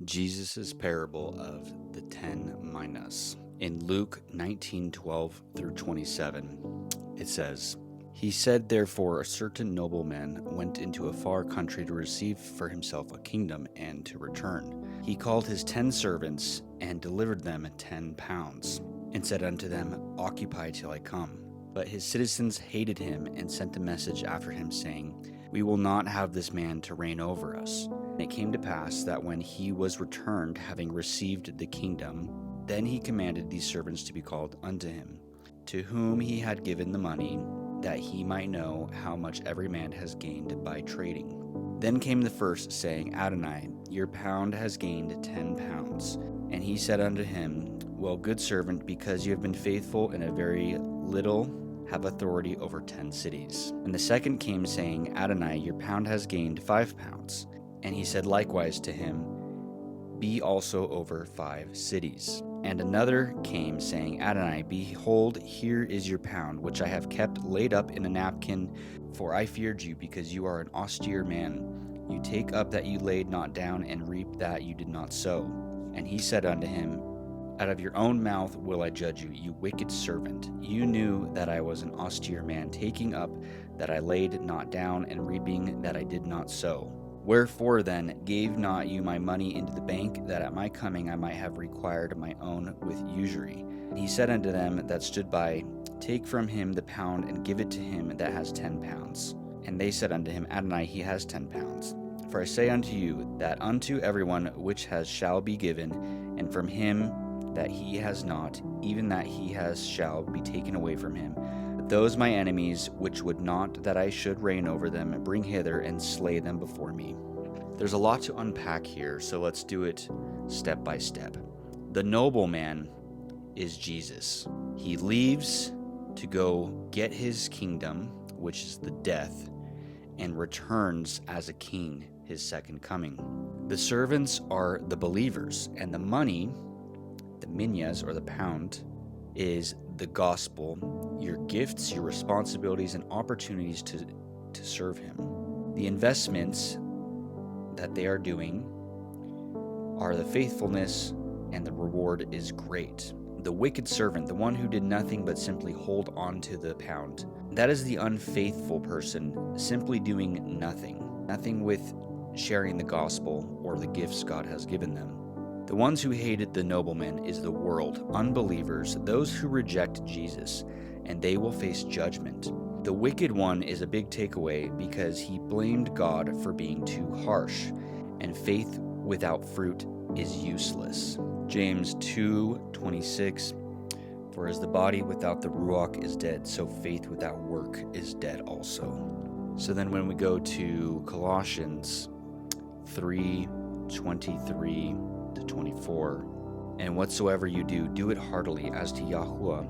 Jesus' parable of the 10 minas. In Luke 19:12 through 27, it says, "He said, therefore, a certain nobleman went into a far country to receive for himself a kingdom and to return. He called his 10 servants and delivered them 10 pounds, and said unto them, Occupy till I come. But his citizens hated him and sent a message after him, saying, We will not have this man to reign over us. And it came to pass that when he was returned, having received the kingdom, then he commanded these servants to be called unto him, to whom he had given the money, that he might know how much every man has gained by trading. Then came the first, saying, Adonai, your pound has gained 10 pounds. And he said unto him, Well, good servant, because you have been faithful in a very little, have authority over 10 cities. And the second came, saying, Adonai, your pound has gained 5 pounds. And he said likewise to him, Be also over 5 cities. And another came, saying, Adonai, behold, here is your pound, which I have kept laid up in a napkin, for I feared you, because you are an austere man. You take up that you laid not down, and reap that you did not sow. And he said unto him, Out of your own mouth will I judge you, you wicked servant. You knew that I was an austere man, taking up that I laid not down, and reaping that I did not sow. Wherefore then gave not you my money into the bank, that at my coming I might have required my own with usury? And he said unto them that stood by, Take from him the pound, and give it to him that has 10 pounds. And they said unto him, Adonai, he has 10 pounds. For I say unto you, that unto everyone which has shall be given, and from him that he has not, even that he has shall be taken away from him. But those my enemies, which would not that I should reign over them, bring hither and slay them before me." There's a lot to unpack here, so let's do it step by step. The nobleman is Jesus. He leaves to go get his kingdom, which is the death, and returns as a king, his second coming. The servants are the believers, and the money, the minas or the pound, is the gospel, your gifts, your responsibilities, and opportunities to serve him. The investments that they are doing are the faithfulness, and the reward is great. The wicked servant, the one who did nothing but simply hold on to the pound, that is the unfaithful person, simply doing nothing with sharing the gospel or the gifts God has given them. The ones who hated the nobleman is the world, unbelievers, those who reject Jesus, and they will face judgment. The wicked one is a big takeaway because he blamed God for being too harsh, and faith without fruit is useless. James 2:26, "For as the body without the ruach is dead, so faith without work is dead also." So then when we go to Colossians 3:23 to 24, "And whatsoever you do, do it heartily as to Yahuwah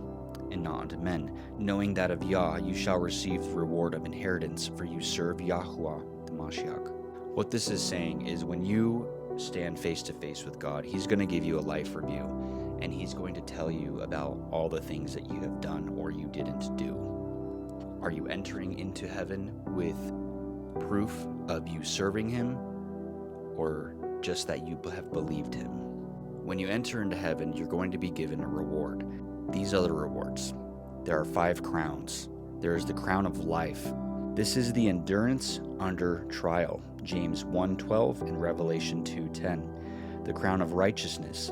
and not unto men, knowing that of Yah you shall receive the reward of inheritance, for you serve Yahuwah the Mashiach." What this is saying is when you stand face to face with God, he's going to give you a life review, and he's going to tell you about all the things that you have done or you didn't do. Are you entering into heaven with proof of you serving him, or just that you have believed him? When you enter into heaven, you're going to be given a reward. These are the rewards. There are 5 crowns. There is the crown of life. This is the endurance under trial, James 1:12 and Revelation 2:10. The crown of righteousness,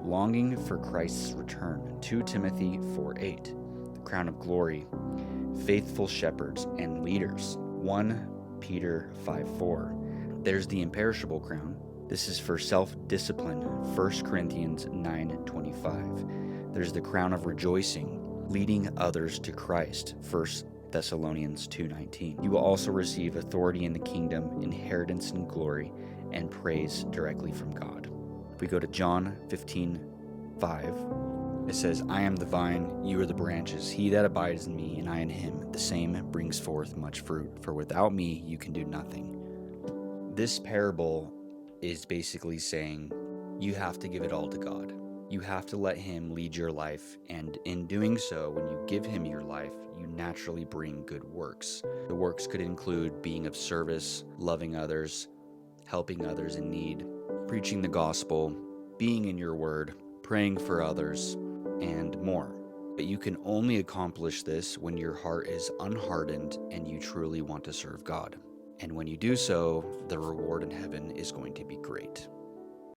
longing for Christ's return, 2 Timothy 4:8. The crown of glory, faithful shepherds and leaders, 1 Peter 5:4. There's the imperishable crown. This is for self-discipline, 1 Corinthians 9:25. There's the crown of rejoicing, leading others to Christ, 1 Thessalonians 2:19. You will also receive authority in the kingdom, inheritance and glory, and praise directly from God. If we go to John 15:5, it says, "I am the vine, you are the branches. He that abides in me, and I in him, the same brings forth much fruit. For without me you can do nothing." This parable is basically saying you have to give it all to God. You have to let him lead your life, and in doing so, when you give him your life, you naturally bring good works. The works could include being of service, loving others, helping others in need, preaching the gospel, being in your word, praying for others, and more. But you can only accomplish this when your heart is unhardened and you truly want to serve God. And when you do so, the reward in heaven is going to be great.